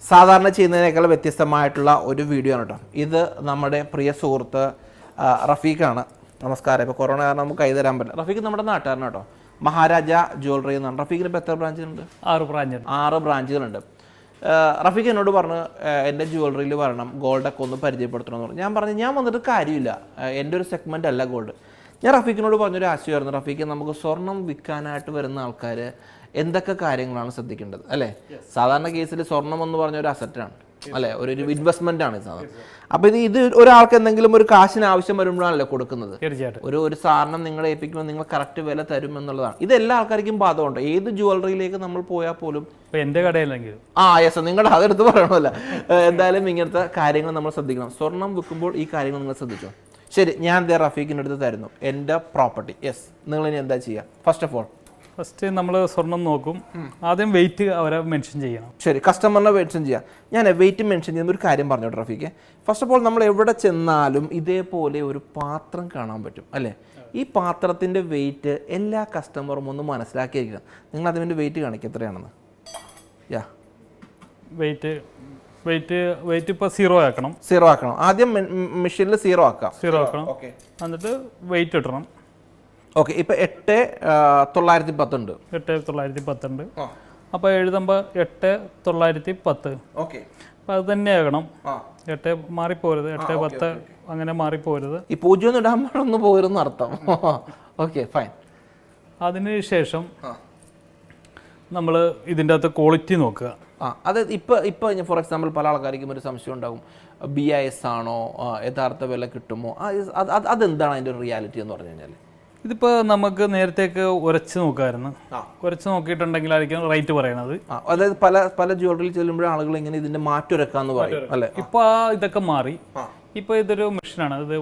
സാധാരണ ചെയ്യുന്നതിനേക്കാൾ വ്യത്യസ്തമായിട്ടുള്ള ഒരു വീഡിയോ ആണ് കേട്ടോ. ഇത് നമ്മുടെ പ്രിയ സുഹൃത്ത് റഫീഖാണ്. നമസ്കാരം. ഇപ്പോൾ കൊറോണ കാരണം നമുക്ക് കൈ തരാൻ പറ്റില്ല. റഫീഖ് നമ്മുടെ നാട്ടുകാരനാണ് കേട്ടോ. മഹാരാജ ജ്വല്ലറി എന്നാണ്. റഫീഖിന് ഇപ്പോൾ എത്ര ബ്രാഞ്ചുകളുണ്ട്? 6 ബ്രാഞ്ചുകളുണ്ട്. റഫീഖ് എന്നോട് പറഞ്ഞു എൻ്റെ ജ്വല്ലറിയിൽ വരണം, ഗോൾഡൊക്കെ ഒന്ന് പരിചയപ്പെടുത്തണമെന്ന് പറഞ്ഞു. ഞാൻ പറഞ്ഞു ഞാൻ വന്നിട്ട് കാര്യമില്ല, എൻ്റെ ഒരു സെഗ്മെൻ്റ് അല്ല ഗോൾഡ്. ഞാൻ റഫീഖിനോട് പറഞ്ഞൊരു ആശയമായിരുന്നു, റഫീഖ് നമുക്ക് സ്വർണം വിൽക്കാനായിട്ട് വരുന്ന ആൾക്കാർ എന്തൊക്കെ കാര്യങ്ങളാണ് ശ്രദ്ധിക്കേണ്ടത് അല്ലേ? സാധാരണ കേസിൽ സ്വർണം എന്ന് പറഞ്ഞ ഒരു അസറ്റാണ് അല്ലേ, ഒരു ഇൻവെസ്റ്റ്മെന്റ് ആണ് സാധാരണ. അപ്പോൾ ഇത് ഒരാൾക്ക് എന്തെങ്കിലും ഒരു കാശിന് ആവശ്യം വരുമ്പോഴാണല്ലോ കൊടുക്കുന്നത്. ഒരു സാധനം നിങ്ങളെ ഏൽപ്പിക്കുമ്പോൾ നിങ്ങൾ കറക്റ്റ് വില തരും എന്നുള്ളതാണ്. ഇത് എല്ലാ ആൾക്കാർക്കും ബാധകമുണ്ട്. ഏത് ജ്വല്ലറിയിലേക്ക് നമ്മൾ പോയാൽ പോലും എന്റെ കടയിലെങ്കിലും യെസ് നിങ്ങളുടെ അതെടുത്ത് പറയണമല്ല. എന്തായാലും ഇങ്ങനത്തെ കാര്യങ്ങൾ നമ്മൾ ശ്രദ്ധിക്കണം. സ്വർണം വിൽക്കുമ്പോൾ ഈ കാര്യങ്ങൾ നിങ്ങൾ ശ്രദ്ധിച്ചോ. ശരി, ഞാൻ റഫീഖിൻ്റെ അടുത്ത് തരുന്നു എൻ്റെ പ്രോപ്പർട്ടി. യെസ്, നിങ്ങൾ ഇനി എന്താ ചെയ്യുക? ഫസ്റ്റ് നമ്മൾ സ്വർണം നോക്കും. ആദ്യം വെയിറ്റ് അവരെ മെൻഷൻ ചെയ്യണം. ശരി, കസ്റ്റമറിനെ മെൻഷൻ ചെയ്യാം. ഞാൻ വെയിറ്റ് മെൻഷൻ ചെയ്യുന്ന ഒരു കാര്യം പറഞ്ഞു റഫീഖ്. ഫസ്റ്റ് ഓഫ് ഓൾ നമ്മൾ എവിടെ ചെന്നാലും ഇതേപോലെ ഒരു പാത്രം കാണാൻ പറ്റും അല്ലേ? ഈ പാത്രത്തിൻ്റെ വെയിറ്റ് എല്ലാ കസ്റ്റമറും ഒന്ന് മനസ്സിലാക്കിയിരിക്കണം. നിങ്ങൾ അതിൻ്റെ വെയിറ്റ് കാണിക്കുക എത്രയാണെന്ന്. വെയിറ്റ് ഇപ്പോൾ 0 ആക്കണം. ആദ്യം മെഷീനിൽ 0 ആക്കാം. എന്നിട്ട് വെയിറ്റ് ഇടണം. ഓക്കെ, ഇപ്പം 8,910 ഉണ്ട്. 8,910 അപ്പോൾ എഴുതുമ്പോൾ 8,910. ഓക്കെ, അപ്പം അത് തന്നെ ആകണം. 8 മാറിപ്പോരുത്, 8,10 അങ്ങനെ മാറിപ്പോരുത്. ഈ 0 ഇടാൻ പോരുന്ന അർത്ഥം. Okay fine. അതിനുശേഷം നമ്മൾ ഇതിൻ്റെ അകത്ത് ക്വാളിറ്റി നോക്കുക. അത് ഇപ്പം ഫോർ എക്സാമ്പിൾ പല ആൾക്കാർക്കും ഒരു സംശയം ഉണ്ടാകും, BIS ആണോ, യഥാർത്ഥ വില കിട്ടുമോ, അതെന്താണ് അതിൻ്റെ ഒരു റിയാലിറ്റി എന്ന് പറഞ്ഞു കഴിഞ്ഞാൽ? ഇതിപ്പോൾ നമുക്ക് നേരത്തേക്ക് ഉരച്ച് നോക്കാമായിരുന്നു. ഉരച്ച് നോക്കിയിട്ടുണ്ടെങ്കിലായിരിക്കും റേറ്റ് പറയണത്. അതായത് പല ജ്വല്ലറിയിൽ ചെല്ലുമ്പോഴും ആളുകൾ ഇങ്ങനെ ഇതിന്റെ മാറ്റുരക്കാന്ന് പറയും അല്ലേ? ഇപ്പൊ ഇതൊക്കെ മാറി. ഇപ്പൊ ഇതൊരു മെഷീനാണ്. ഇത്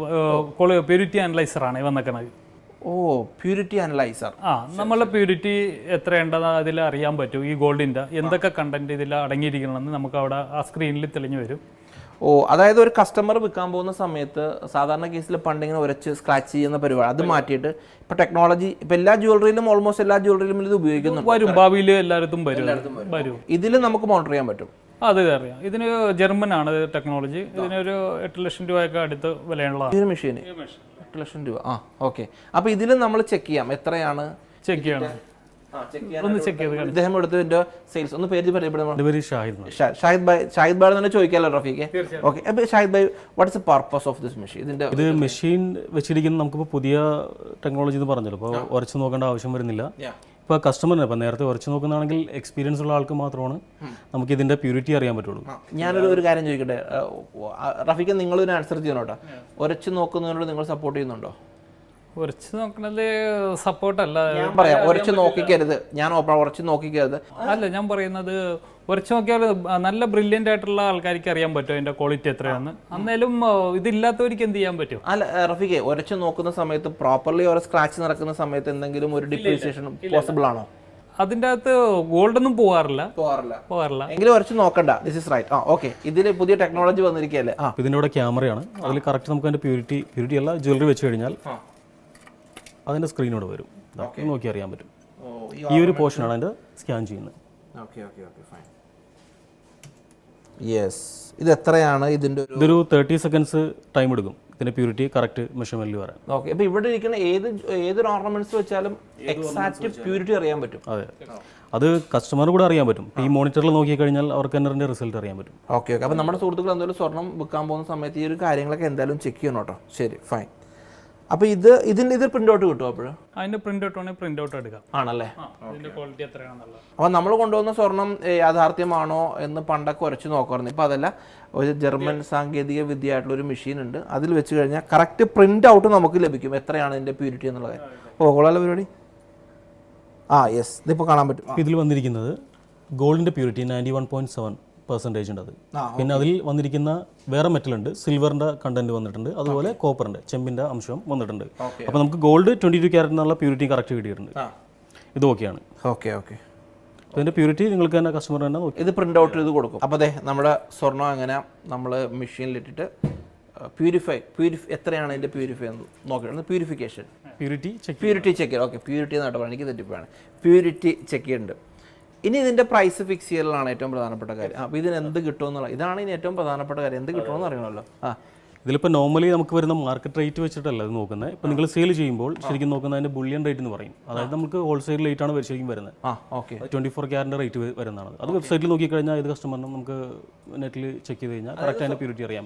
പ്യൂരിറ്റി അനലൈസർ ആണ് വന്നേക്കണത്. Purity analyser. നമ്മളെ പ്യൂരിറ്റി എത്രയുണ്ടെന്ന് അതിൽ അറിയാൻ പറ്റും. ഈ ഗോൾഡിന്റെ എന്തൊക്കെ കണ്ടന്റ് ഇതിൽ അടങ്ങിയിരിക്കണമെന്ന് നമുക്ക് അവിടെ ആ സ്ക്രീനിൽ തെളിഞ്ഞു വരും. അതായത് ഒരു കസ്റ്റമർ വിൽക്കാൻ പോകുന്ന സമയത്ത് സാധാരണ കേസിൽ പണ്ടിങ്ങനെ ഉരച്ച് സ്ക്രാച്ച് ചെയ്യുന്ന പരിപാടി അത് മാറ്റിയിട്ട് ഇപ്പൊ ടെക്നോളജി ഇപ്പൊ എല്ലാ ജ്വല്ലറിയിലും ഓൾമോസ്റ്റ് എല്ലാ ജ്വല്ലറിയിലും ഇത് ഉപയോഗിക്കുന്നുണ്ട്. വരും, ഭാവിയിൽ എല്ലായിടത്തും വരും. ഇതിൽ നമുക്ക് മോണിറ്റർ ചെയ്യാൻ പറ്റും. അത് അറിയാം. ഇതിന് ജർമ്മൻ ആണ് ടെക്നോളജി. ഇതിനൊരു 8 ലക്ഷം രൂപയൊക്കെ അടുത്ത് വിലയുള്ളതാണ് ഈ മെഷീന്. 8 ലക്ഷം രൂപ. ഓക്കെ, അപ്പൊ ഇതിൽ നമ്മൾ ചെക്ക് ചെയ്യാം എത്രയാണ്. ചെക്ക് ചെയ്യണം. ഒന്ന് ചെക്ക് ചെയ്ത് ഇദ്ദേഹം എടുത്തതിന്റെ സെയിൽസ് ഒന്ന് പേര് പരിചയപ്പെടുന്നത്. ഷാഹിദ് ഭായ് തന്നെ ചോദിക്കാമല്ലോ റഫീഖ്. ഓക്കെ, അപ്പോൾ Shahid bhai, what is the purpose of this machine? ഇത് മെഷീൻ വെച്ചിരിക്കുന്ന നമുക്കിപ്പോൾ പുതിയ ടെക്നോളജി എന്ന് പറഞ്ഞല്ലോ. ഇപ്പോൾ ഉരച്ച് നോക്കേണ്ട ആവശ്യം വരുന്നില്ല. ഇപ്പോൾ കസ്റ്റമറിന് ഇപ്പം നേരത്തെ ഉരച്ച് നോക്കുന്നതാണെങ്കിൽ എക്സ്പീരിയൻസ് ഉള്ള ആൾക്ക് മാത്രമാണ് നമുക്ക് ഇതിന്റെ പ്യൂരിറ്റി അറിയാൻ പറ്റുള്ളൂ. ഞാനൊരു കാര്യം ചോദിക്കട്ടെ റഫീഖ്, നിങ്ങളൊരു ആൻസർ ചെയ്യണോട്ടോ. ഉരച്ച് നോക്കുന്നതിനോട് നിങ്ങൾ സപ്പോർട്ട് ചെയ്യുന്നുണ്ടോ? ഉരച്ച് നോക്കണത് സപ്പോർട്ടല്ല. ഞാൻ പറയാം, ഉരച്ച് നോക്കിക്കരുത്. ഉരച്ച് നോക്കിക്കരുത് അല്ല ഞാൻ പറയുന്നത്. ഉരച്ച് നോക്കിയാൽ നല്ല ബ്രില്യൻ്റ് ആയിട്ടുള്ള ആൾക്കാർക്ക് അറിയാൻ പറ്റും അതിന്റെ ക്വാളിറ്റി എത്രയാണെന്ന്. അന്നേലും ഇതില്ലാത്തവർക്ക് എന്ത് ചെയ്യാൻ പറ്റും? അല്ല റഫീഖെ, ഉരച്ച് നോക്കുന്ന സമയത്ത് പ്രോപ്പർലി ഒരു സ്ക്രാച്ച് നടക്കുന്ന സമയത്ത് എന്തെങ്കിലും ഒരു ഡിപ്രീസിയേഷൻ പോസിബിൾ ആണോ? അതിൻ്റെ അകത്ത് ഗോൾഡൊന്നും പോകാറില്ല. എങ്കിലും ഉരച്ച് നോക്കണ്ട. This is right. ഓക്കെ, ഇതിൽ പുതിയ ടെക്നോളജി വന്നിരിക്കുകയല്ലേ? ഇതിൻ്റെ കൂടെ ക്യാമറയാണ്. അതിൽ കറക്റ്റ് നമുക്ക് അതിന്റെ പ്യൂരിറ്റി അല്ല ജ്വല്ലറി വെച്ച് കഴിഞ്ഞാൽ അതിന്റെ സ്ക്രീനോട് വരും. നോക്കി അറിയാൻ പറ്റും. ഈ ഒരു പോർഷനാണ് അതിന്റെ സ്കാൻ ചെയ്യുന്നത്. ഇത് എത്രയാണ് ഇതിന്റെ? ഇതൊരു 30 സെക്കൻഡ്സ് ടൈം എടുക്കും ഇതിന്റെ പ്യൂരിറ്റി കറക്റ്റ് മെഷർമെന്റിൽ വരാൻ. ഓക്കെ, അപ്പോൾ ഇവിടെ ഇരിക്കുന്ന ഏതൊരു ഓർണമെന്റ്സ് വെച്ചാലും എക്സാക്റ്റ് പ്യൂരിറ്റി അറിയാൻ പറ്റും. അതെ, അത് കസ്റ്റമർ കൂടെ അറിയാൻ പറ്റും. ഈ മോണിറ്ററിൽ നോക്കി കഴിഞ്ഞാൽ അവർക്ക് തന്നെ റിസൾട്ട് അറിയാൻ പറ്റും. ഓക്കെ, അപ്പോൾ നമ്മുടെ സുഹൃത്തുക്കൾ എന്തായാലും സ്വർണം വിൽക്കാൻ പോകുന്ന സമയത്ത് ഈ ഒരു കാര്യങ്ങളൊക്കെ എന്തായാലും ചെക്ക് ചെയ്യണം കേട്ടോ. ശരി, ഫൈൻ. അപ്പോൾ ഇത് പ്രിന്റ് ഔട്ട് കിട്ടും? അപ്പോഴും അതിന്റെ പ്രിന്റ് ഔട്ട് ആണെങ്കിൽ പ്രിന്റ് ഔട്ട് എടുക്കാം. ആണല്ലേ? ക്വാളിറ്റി എത്രയാണെന്നുള്ളത്. അപ്പോൾ നമ്മൾ കൊണ്ടുവന്ന സ്വർണം യാഥാർത്ഥ്യമാണോ എന്ന് പണ്ടൊക്കെ ഉരച്ച് നോക്കുമായിരുന്നു. ഇപ്പോൾ അതല്ല, ഒരു ജർമ്മൻ സാങ്കേതിക വിദ്യയായിട്ടുള്ള ഒരു മെഷീൻ ഉണ്ട്. അതിൽ വെച്ച് കഴിഞ്ഞാൽ കറക്റ്റ് പ്രിന്റ് ഔട്ട് നമുക്ക് ലഭിക്കും എത്രയാണ് ഇതിന്റെ പ്യൂരിറ്റി എന്നുള്ളത്. കൊള്ളാലോ പരിപാടി. യെസ്, ഇതിപ്പോൾ കാണാൻ പറ്റും. ഇതിൽ വന്നിരിക്കുന്നത് ഗോൾഡിന്റെ പ്യൂരിറ്റി 91.7% ഉണ്ട്. അത് പിന്നെ അതിൽ വന്നിരിക്കുന്ന വേറെ മെറ്റൽ ഉണ്ട്, സിൽവറിന്റെ കണ്ടന്റ് വന്നിട്ടുണ്ട്, അതുപോലെ കോപ്പറിന്റെ ചെമ്പിന്റെ അംശം വന്നിട്ടുണ്ട്. അപ്പോൾ നമുക്ക് ഗോൾഡ് 22 ക്യാരറ്റ് എന്നുള്ള പ്യൂരിറ്റി കറക്റ്റ് കിട്ടിയിട്ടുണ്ട്. ഇത് ഓക്കെയാണ്. ഇതിന്റെ പ്യൂരിറ്റി നിങ്ങൾക്ക് തന്നെ കസ്റ്റമർ തന്നെ നോക്കി ഇത് പ്രിന്റ് ഔട്ട് ചെയ്ത് കൊടുക്കും. അപ്പോൾ അതെ, നമ്മുടെ സ്വർണ്ണം അങ്ങനെ നമ്മൾ മെഷീനിലിട്ടിട്ട് എത്രയാണ് അതിന്റെ പ്യൂരിഫൈ എന്ന് നോക്കിയിട്ട് പ്യൂരിറ്റി ചെക്ക്. ഓക്കെ, പ്യൂരിറ്റി എന്നായിട്ട് പറഞ്ഞാൽ എനിക്ക് തെറ്റിപ്പോയാണ്. പ്യൂരിറ്റി ചെക്ക് ചെയ്യുന്നുണ്ട്. ഇനി ഇതിൻ്റെ പ്രൈസ് ഫിക്സ് ചെയ്യലാണ് ഏറ്റവും പ്രധാനപ്പെട്ട കാര്യം. അപ്പോൾ ഇതിന് എന്ത് കിട്ടുമെന്നുള്ള ഇതാണ് ഇനി ഏറ്റവും പ്രധാനപ്പെട്ട കാര്യം. എന്ത് കിട്ടുമെന്ന് അറിയണമല്ലോ. ഇതിലിപ്പോൾ നോർമലി നമുക്ക് വരുന്ന മാർക്കറ്റ് റേറ്റ് വെച്ചിട്ടല്ല ഇത് നോക്കുന്നത്. ഇപ്പോൾ നിങ്ങൾ സെയിൽ ചെയ്യുമ്പോൾ ശരിക്കും നോക്കുന്നത് അതിൻ്റെ ബുള്ളിയൻ റേറ്റ് എന്ന് പറയും. അതായത് നമുക്ക് ഹോൾസെയിൽ റേറ്റ് ആണ് ശരിക്കും വരുന്നത്. 24 ക്യാരറ്റിൻ്റെ റേറ്റ് വരുന്നതാണ്. അത് വെബ്സൈറ്റിൽ നോക്കിക്കഴിഞ്ഞാൽ ഇത് കസ്റ്റമറിനും നമുക്ക് നെറ്റിൽ ചെക്ക് ചെയ്ത് കഴിഞ്ഞാൽ കറക്റ്റ് അതിൻ്റെ പ്യൂരിറ്റി അറിയാം.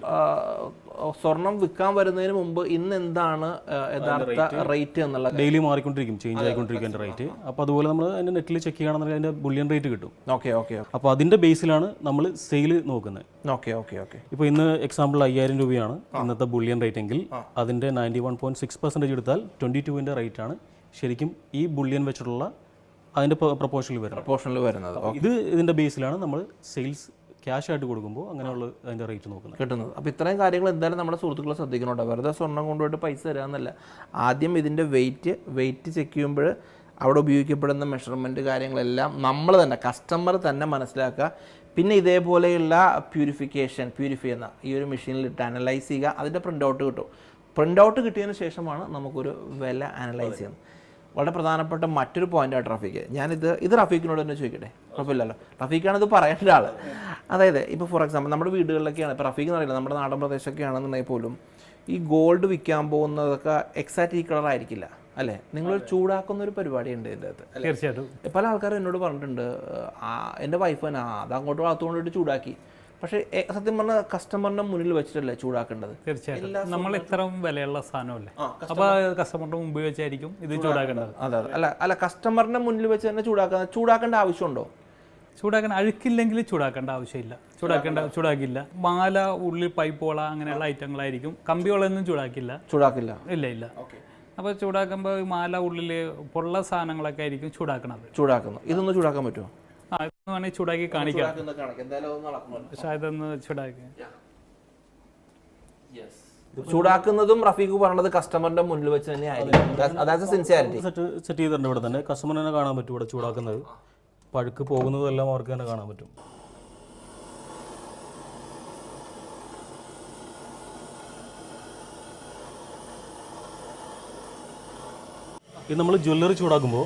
സ്വർണം വിൽക്കാൻ വരുന്നതിന് മുമ്പ് ഇന്ന് എന്താണ് യഥാർത്ഥ റേറ്റ് എന്നുള്ള ഡെയിലി മാറിക്കൊണ്ടിരിക്കും, ചേഞ്ച് ആയിക്കൊണ്ടിരിക്കും അതിൻ്റെ റേറ്റ്. അപ്പോൾ അതുപോലെ നമ്മൾ അതിൻ്റെ നെറ്റിൽ ചെക്ക് ചെയ്യുകയാണെന്നുണ്ടെങ്കിൽ അതിൻ്റെ ബുള്ളിയൻ റേറ്റ് കിട്ടും. അപ്പോൾ അതിൻ്റെ ബേസിലാണ് നമ്മൾ സെയിൽ നോക്കുന്നത്. ഇപ്പോൾ ഇന്ന് എക്സാമ്പിൾ 5000 രൂപയാണ് ഇന്നത്തെ ബുള്ളിയൻ റേറ്റ് എങ്കിൽ അതിൻ്റെ 91.6% എടുത്താൽ 22ൻ്റെ റേറ്റ് ആണ് ശരിക്കും ഈ ബുള്ളിയൻ വെച്ചിട്ടുള്ള അതിൻ്റെ പ്രൊപ്പോർഷനിൽ വരുന്നത്. ഇത് ഇതിൻ്റെ ബേസിലാണ് നമ്മൾ സെയിൽസ് ക്യാഷ് ആയിട്ട് കൊടുക്കുമ്പോൾ അങ്ങനെയുള്ള അതിൻ്റെ റേറ്റ് കിട്ടുന്നത്. അപ്പോൾ ഇത്രയും കാര്യങ്ങൾ എന്തായാലും നമ്മുടെ സുഹൃത്തുക്കളെ ശ്രദ്ധിക്കണോട്ടോ. വെറുതെ സ്വർണ്ണം കൊണ്ടുപോയിട്ട് പൈസ തരാമെന്നല്ല. ആദ്യം ഇതിൻ്റെ വെയിറ്റ് ചെക്ക് ചെയ്യുമ്പോൾ അവിടെ ഉപയോഗിക്കപ്പെടുന്ന മെഷർമെൻറ്റ് കാര്യങ്ങളെല്ലാം നമ്മൾ തന്നെ കസ്റ്റമർ തന്നെ മനസ്സിലാക്കുക. പിന്നെ ഇതേപോലെയുള്ള പ്യൂരിഫൈ ചെയ്യുന്ന ഈ ഒരു മെഷീനിലിട്ട് അനലൈസ് ചെയ്യുക. അതിൻ്റെ പ്രിൻ്റ് ഔട്ട് കിട്ടും. പ്രിൻ്റ് ഔട്ട് കിട്ടിയതിന് ശേഷമാണ് നമുക്കൊരു വില അനലൈസ് ചെയ്യുന്നത്. വളരെ പ്രധാനപ്പെട്ട മറ്റൊരു പോയിൻ്റായിട്ട് റഫീഖ്, ഇത് റഫീഖിനോട് തന്നെ ചോദിക്കട്ടെ, കുഴപ്പമില്ലല്ലോ. റഫീഖാണ് ഇത് പറയേണ്ട ആൾ. അതായത് ഇപ്പോൾ ഫോർ എക്സാമ്പിൾ നമ്മുടെ വീടുകളിലൊക്കെയാണ്, ഇപ്പോൾ റഫീഖ് എന്ന് അറിയില്ല, നമ്മുടെ നാടൻ പ്രദേശമൊക്കെ ആണെന്നുണ്ടെങ്കിൽ പോലും ഈ ഗോൾഡ് വിൽക്കാൻ പോകുന്നതൊക്കെ എക്സാക്റ്റ് ഈ കളർ ആയിരിക്കില്ല അല്ലേ? നിങ്ങൾ ചൂടാക്കുന്ന ഒരു പരിപാടി ഉണ്ട് ഇതിൻ്റെ അകത്ത്. തീർച്ചയായിട്ടും പല ആൾക്കാരും എന്നോട് പറഞ്ഞിട്ടുണ്ട്, എൻ്റെ വൈഫ് തന്നെ അത് അങ്ങോട്ട് ഭാഗത്തുകൊണ്ടിട്ട് ചൂടാക്കി. പക്ഷേ സത്യം പറഞ്ഞാൽ കസ്റ്റമറിന്റെ മുന്നിൽ വെച്ചിട്ടല്ലേ ചൂടാക്കേണ്ടത്. തീർച്ചയായിട്ടും നമ്മൾ ഇത്രയും വിലയുള്ള സാധനമല്ലേ, അപ്പോൾ കസ്റ്റമറിന്റെ മുമ്പിൽ വെച്ചായിരിക്കും ഇത് ചൂടാക്കേണ്ടത്. അതെ അല്ല കസ്റ്റമറിന്റെ മുന്നിൽ വെച്ച് തന്നെ ചൂടാക്കേണ്ട ആവശ്യമുണ്ടോ? ചൂടാക്കാൻ അഴുക്കില്ലെങ്കിൽ ചൂടാക്കേണ്ട ആവശ്യമില്ല. ചൂടാക്കില്ല. മാല, ഉള്ളിൽ പൈപ്പോള അങ്ങനെയുള്ള ഐറ്റങ്ങളായിരിക്കും. കമ്പിയോളൊന്നും ചൂടാക്കില്ല. ഇല്ല. അപ്പോൾ ചൂടാക്കുമ്പോൾ മാല, ഉള്ളിൽ പൊള്ള സാധനങ്ങളൊക്കെ ആയിരിക്കും ചൂടാക്കുന്നത്. ഇതൊന്ന് ചൂടാക്കാൻ പറ്റുമോ? ഇതൊന്ന് വേണമെങ്കിൽ ചൂടാക്കി കാണിക്കാം. പക്ഷേ ഇതൊന്ന് ചൂടാക്കുന്നതും റഫീഖ് പറഞ്ഞത് കസ്റ്റമറിന്റെ മുന്നിൽ വെച്ച് തന്നെ ആയിരിക്കും. സെറ്റ് ചെയ്തിട്ടുണ്ട് ഇവിടെ തന്നെ. കസ്റ്റമറിനെ തന്നെ കാണാൻ പറ്റും ഇവിടെ ചൂടാക്കുന്നത്. പഴുക്ക് പോകുന്നതെല്ലാം അവർക്ക് തന്നെ കാണാൻ പറ്റും. ഇത് നമ്മൾ ജ്വല്ലറി ചൂടാക്കുമ്പോൾ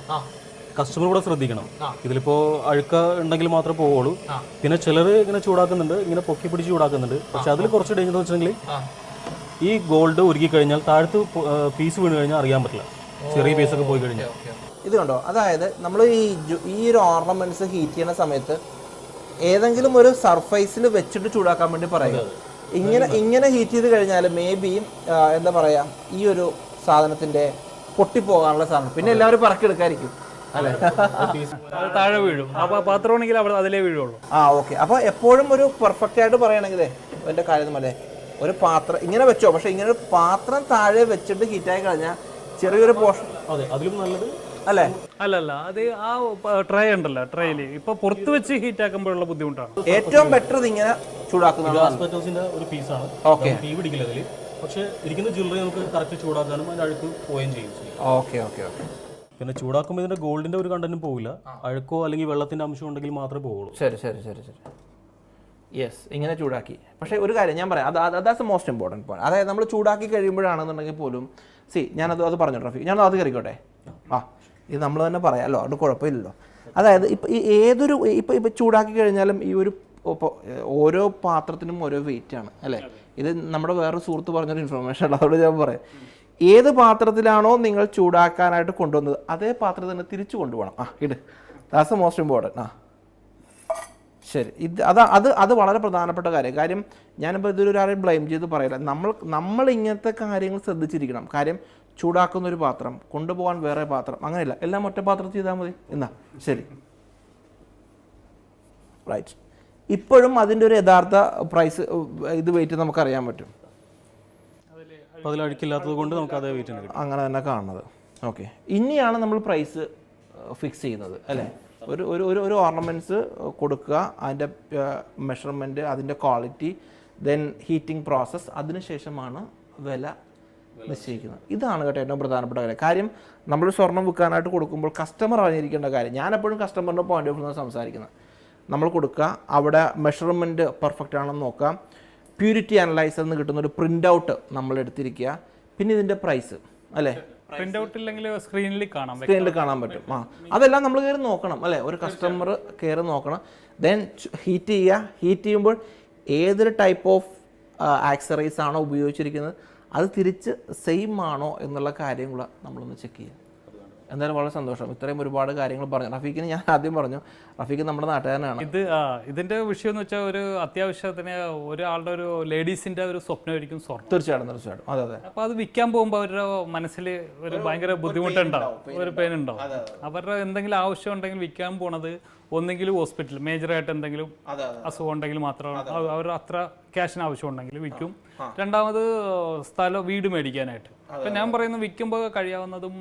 കസ്റ്റമർ കൂടെ ശ്രദ്ധിക്കണം. ഇതിലിപ്പോൾ അഴുക്ക ഉണ്ടെങ്കിൽ മാത്രമേ പോവുള്ളൂ. പിന്നെ ചിലർ ഇങ്ങനെ ചൂടാക്കുന്നുണ്ട്, ഇങ്ങനെ പൊക്കി പിടിച്ച് ചൂടാക്കുന്നുണ്ട്. പക്ഷെ അതിൽ കുറച്ച് ഡേഞ്ചർ എന്ന് വെച്ചിട്ടുണ്ടെങ്കിൽ ഈ ഗോൾഡ് ഉരുക്കി കഴിഞ്ഞാൽ താഴത്ത് പീസ് വീണ് കഴിഞ്ഞാൽ അറിയാൻ പറ്റില്ല, ചെറിയ പീസൊക്കെ പോയി കഴിഞ്ഞാൽ. ഇത് കണ്ടോ, അതായത് നമ്മൾ ഈ ഒരു ഓർണമെന്റ്സ് ഹീറ്റ് ചെയ്യുന്ന സമയത്ത് ഏതെങ്കിലും ഒരു സർഫേസിൽ വെച്ചിട്ട് ചൂടാക്കാൻ വേണ്ടി പറയുക. ഇങ്ങനെ ഹീറ്റ് ചെയ്ത് കഴിഞ്ഞാൽ മേ ബി എന്താ പറയുക, ഈ ഒരു സാധനത്തിന്റെ പൊട്ടിപ്പോകാനുള്ള സാധനം പിന്നെ എല്ലാവരും പറക്കെടുക്കായിരിക്കും അല്ലേ, താഴെ വീഴും. അപ്പോൾ പാത്രമാണെങ്കിൽ അവിടെ അതിലേ വീഴുള്ളൂ. ഓക്കെ. അപ്പോൾ എപ്പോഴും ഒരു പെർഫെക്റ്റ് ആയിട്ട് പറയുകയാണെങ്കിൽ എൻ്റെ കാര്യം അല്ലേ, ഒരു പാത്രം ഇങ്ങനെ വെച്ചോ, പക്ഷെ ഇങ്ങനെ ഒരു പാത്രം താഴെ വെച്ചിട്ട് ഹീറ്റായി കഴിഞ്ഞാൽ ചെറിയൊരു പോർഷൻ അതിലും നല്ലത് അല്ലേ? അല്ലല്ല, അത് ആ ട്രേ ഉണ്ടല്ലോ, ട്രേയിൽ ഇപ്പൊ പുറത്ത് വെച്ച് ഹീറ്റ് ആക്കുമ്പോഴുള്ള ബുദ്ധിമുട്ടാണ്. ഏറ്റവും ബെറ്റർ ഇത് ഇങ്ങനെ ചൂടാക്കുന്നത് ഒരു പീസാണ്. തീ പിടിക്കില്ല അതിൽ, പക്ഷെ ഇരിക്കുന്ന ജ്വല്ലറി നമുക്ക് കറക്റ്റ് ചൂടാക്കാനും അതിന്റെ അഴുക്ക് പോവുകയും ചെയ്യും. ഓക്കെ. പിന്നെ ചൂടാക്കുമ്പോൾ ഇതിന്റെ ഗോൾഡിന്റെ ഒരു കണ്ടന്റും പോകില്ല, അഴുക്കോ അല്ലെങ്കിൽ വെള്ളത്തിന്റെ അംശം ഉണ്ടെങ്കിൽ മാത്രമേ പോകുള്ളൂ. ശരി. യെസ്, ഇങ്ങനെ ചൂടാക്കി. പക്ഷേ ഒരു കാര്യം ഞാൻ പറയാം, അതാസ് മോസ്റ്റ് ഇമ്പോർട്ടൻറ്റ് പോയിന്റ്. അതായത് നമ്മൾ ചൂടാക്കി കഴിയുമ്പോഴാണെന്നുണ്ടെങ്കിൽ പോലും ഞാനത് പറഞ്ഞു റഫീഖ്, ഞാൻ അത് കയറിക്കോട്ടെ. ഇത് നമ്മൾ തന്നെ പറയാമല്ലോ, അത് കുഴപ്പമില്ലല്ലോ. അതായത് ഇപ്പം ചൂടാക്കി കഴിഞ്ഞാലും ഈ ഒരു ഓരോ പാത്രത്തിനും ഓരോ വെയിറ്റ് ആണ് അല്ലേ? ഇത് നമ്മുടെ വേറൊരു സുഹൃത്ത് പറഞ്ഞൊരു ഇൻഫർമേഷൻ ആണ്, അതോട് ഞാൻ പറയാം. ഏത് പാത്രത്തിലാണോ നിങ്ങൾ ചൂടാക്കാനായിട്ട് കൊണ്ടുവന്നത് അതേ പാത്രം തന്നെ തിരിച്ചു കൊണ്ടുപോകണം. That's the most important. ശരി, അത് വളരെ പ്രധാനപ്പെട്ട കാര്യം. ഞാനിപ്പോൾ ഇതൊരാളെയും ബ്ലെയിം ചെയ്ത് പറയില്ല. നമ്മൾ ഇങ്ങനത്തെ കാര്യങ്ങൾ ശ്രദ്ധിച്ചിരിക്കണം. കാര്യം ചൂടാക്കുന്ന ഒരു പാത്രം, കൊണ്ടുപോകാൻ വേറെ പാത്രം, അങ്ങനെയില്ല, എല്ലാം ഒറ്റ പാത്രത്തിൽ ചെയ്താൽ മതി. ശരി, റൈറ്റ്. ഇപ്പോഴും അതിൻ്റെ ഒരു യഥാർത്ഥ പ്രൈസ് ഇത് വെയിറ്റ് നമുക്കറിയാൻ പറ്റും. അതിലഴുക്കില്ലാത്തത് കൊണ്ട് നമുക്ക് അതേ വെയിറ്റ് ഉണ്ട്, അങ്ങനെ തന്നെ കാണുന്നത്. ഓക്കെ, ഇനിയാണ് നമ്മൾ പ്രൈസ് ഫിക്സ് ചെയ്യുന്നത് അല്ലേ? ഒരു ഓർണമെൻറ്റ്സ് കൊടുക്കുക, അതിൻ്റെ മെഷർമെൻറ്റ്, അതിൻ്റെ ക്വാളിറ്റി, ദെൻ ഹീറ്റിംഗ് പ്രോസസ്സ്, അതിനുശേഷമാണ് വില നിശ്ചയിക്കുന്നത്. ഇതാണ് കേട്ടോ ഏറ്റവും പ്രധാനപ്പെട്ട കാര്യം. നമ്മൾ സ്വർണം വിൽക്കാനായിട്ട് കൊടുക്കുമ്പോൾ കസ്റ്റമർ അറിഞ്ഞിരിക്കേണ്ട കാര്യം. ഞാനെപ്പോഴും കസ്റ്റമറിൻ്റെ പോയിന്റ് ഓഫ് വ്യൂ സംസാരിക്കുന്നത്. നമ്മൾ കൊടുക്കുക, അവിടെ മെഷർമെൻറ്റ് പെർഫെക്റ്റ് ആണെന്ന് നോക്കാം, പ്യൂരിറ്റി അനലൈസറിൽ നിന്ന് കിട്ടുന്ന ഒരു പ്രിൻ്റ് ഔട്ട് നമ്മൾ എടുത്തിരിക്കുക, പിന്നെ ഇതിൻ്റെ പ്രൈസ് അല്ലേ, പ്രിന്റ് ഔട്ട് ഇല്ലെങ്കിൽ സ്ക്രീനിൽ കാണാൻ പറ്റും. അതെല്ലാം നമ്മൾ കയറി നോക്കണം അല്ലേ, ഒരു കസ്റ്റമർ കയറി നോക്കണം. ദെൻ ഹീറ്റ് ചെയ്യുക. ഹീറ്റ് ചെയ്യുമ്പോൾ ഏതൊരു ടൈപ്പ് ഓഫ് ആക്സറീസ് ആണോ ഉപയോഗിച്ചിരിക്കുന്നത് അത് തിരിച്ച് സെയിം ആണോ എന്നുള്ള കാര്യങ്ങൾ നമ്മളൊന്ന് ചെക്ക് ചെയ്യുക. എന്തായാലും വളരെ സന്തോഷം, ഇത്രയും ഒരുപാട് കാര്യങ്ങൾ പറഞ്ഞു. റഫീഖിന് ഞാൻ ആദ്യം പറഞ്ഞു, റഫീഖ് നമ്മുടെ നാട്ടുകാരനാണ്. ഇതിന്റെ വിഷയം എന്ന് വെച്ചാൽ ഒരു അത്യാവശ്യത്തിന് ഒരാളുടെ ഒരു ലേഡീസിന്റെ ഒരു സ്വപ്നമായിരിക്കും സ്വർണ്ണം. തീർച്ചയായിട്ടും. അതെ. അപ്പൊ അത് വിൽക്കാൻ പോകുമ്പോൾ അവരുടെ മനസ്സിൽ ഒരു ഭയങ്കര ബുദ്ധിമുട്ടുണ്ടാവും, ഒരു പെയിൻ ഉണ്ടാവും. അവരുടെ എന്തെങ്കിലും ആവശ്യം ഉണ്ടെങ്കിൽ വിൽക്കാൻ പോണത് ഒന്നെങ്കിലും ഹോസ്പിറ്റൽ മേജറായിട്ട് എന്തെങ്കിലും അസുഖം ഉണ്ടെങ്കിൽ മാത്രമാണ് അവർ അത്ര ക്യാഷിന് ആവശ്യം ഉണ്ടെങ്കിൽ വിൽക്കും. രണ്ടാമത് വീട് മേടിക്കാനായിട്ട്. അപ്പൊ ഞാൻ പറയുന്നത് വിൽക്കുമ്പോൾ കഴിയാവുന്നതും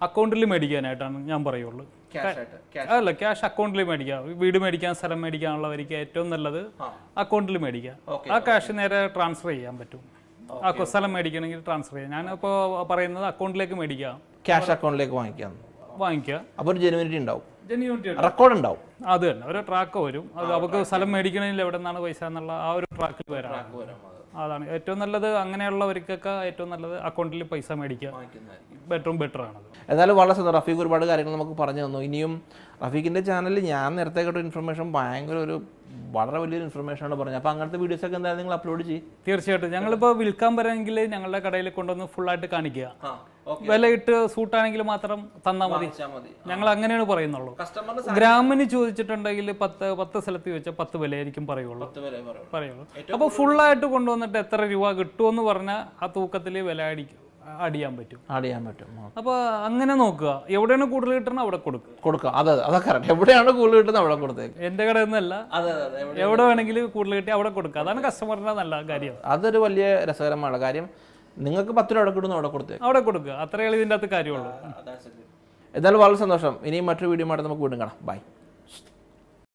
അക്കൗണ്ടിൽ മേടിക്കാനായിട്ടാണ് ഞാൻ പറയുള്ളൂ. അല്ല, ക്യാഷ് അക്കൗണ്ടിൽ മേടിക്കുക. വീട് മേടിക്കാൻ, സ്ഥലം മേടിക്കാനുള്ളവർക്ക് ഏറ്റവും നല്ലത് അക്കൗണ്ടിൽ മേടിക്കുക. ആ ക്യാഷ് നേരെ ട്രാൻസ്ഫർ ചെയ്യാൻ പറ്റും. സ്ഥലം മേടിക്കണമെങ്കിൽ ട്രാൻസ്ഫർ ചെയ്യാം. ഞാനിപ്പോൾ പറയുന്നത് അക്കൗണ്ടിലേക്ക് മേടിക്കുക, ക്യാഷ് അക്കൗണ്ടിലേക്ക് വാങ്ങിക്കുക. അപ്പോൾ ജെന്യൂനിറ്റി ഉണ്ടാവും, റെക്കോർഡ് ഉണ്ടാവും. അത് തന്നെ ഒരു ട്രാക്ക് വരും. അത് അവർക്ക് സ്ഥലം മേടിക്കണമെങ്കിൽ എവിടെ നിന്നാണ് പൈസ എന്നുള്ള ആ ഒരു ട്രാക്കിൽ വരാം. അതാണ് ഏറ്റവും നല്ലത്. അങ്ങനെയുള്ളവർക്കൊക്കെ ഏറ്റവും നല്ലത് അക്കൗണ്ടിൽ പൈസ മേടിക്കുക, ബെറ്റർ ആണത്. എന്നാലും വളരെ സന്തോഷം. റഫീഖ് ഒരുപാട് കാര്യങ്ങൾ നമുക്ക് പറഞ്ഞു തന്നു. ഇനിയും റഫീഖിൻ്റെ ചാനലിൽ ഞാൻ നേരത്തെ കേട്ട ഇൻഫർമേഷൻ വളരെ വലിയൊരു ഇൻഫർമേഷനാണ് പറഞ്ഞത്. അപ്പോൾ അങ്ങനത്തെ വീഡിയോസൊക്കെ എന്തായാലും നിങ്ങൾ അപ്ലോഡ് ചെയ്യും. തീർച്ചയായിട്ടും. ഞങ്ങളിപ്പോൾ വിൽക്കാൻ വരാമെങ്കിൽ ഞങ്ങളുടെ കടയിൽ കൊണ്ടുവന്ന് ഫുള്ളായിട്ട് കാണിക്കുക. വിലയിട്ട് സൂട്ടാണെങ്കിൽ മാത്രം തന്നാൽ മതി. ഞങ്ങൾ അങ്ങനെയാണ് പറയുന്നുള്ളൂ. ഗ്രാമിന് ചോദിച്ചിട്ടുണ്ടെങ്കിൽ 10 സ്ഥലത്ത് ചോദിച്ചാൽ 10 വിലയായിരിക്കും പറയുള്ളൂ. അപ്പോൾ ഫുള്ളായിട്ട് കൊണ്ടുവന്നിട്ട് എത്ര രൂപ കിട്ടുമെന്ന് പറഞ്ഞാൽ ആ തൂക്കത്തിൽ വില അടിയാൻ പറ്റും. അപ്പോൾ അങ്ങനെ നോക്കുക. എവിടെയാണ് കൂടുതൽ കിട്ടുന്നത് അവിടെ കൊടുക്കുക. അതെ കറക്റ്റ്. എവിടെയാണ് കൂടുതൽ കിട്ടുന്നത് അവിടെ കൊടുത്തേക്ക്. എന്റെ കടയിൽ നിന്നല്ല, എവിടെ വേണമെങ്കിലും കൂടുതൽ കിട്ടി അവിടെ കൊടുക്കുക. അതാണ് കസ്റ്റമറിന്റെ നല്ല കാര്യം. അതൊരു വലിയ രസകരമാണ് കാര്യം. നിങ്ങൾക്ക് 10 രൂപ അവിടെ കിട്ടുന്നു, അവിടെ കൊടുക്കുക. അത്രയേ ഇതിൻ്റെ അകത്ത് കാര്യമുള്ളൂ. എന്തായാലും വളരെ സന്തോഷം. ഇനിയും മറ്റൊരു വീഡിയോ ആയിട്ട് നമുക്ക് വീണ്ടും കാണാം. ബൈ.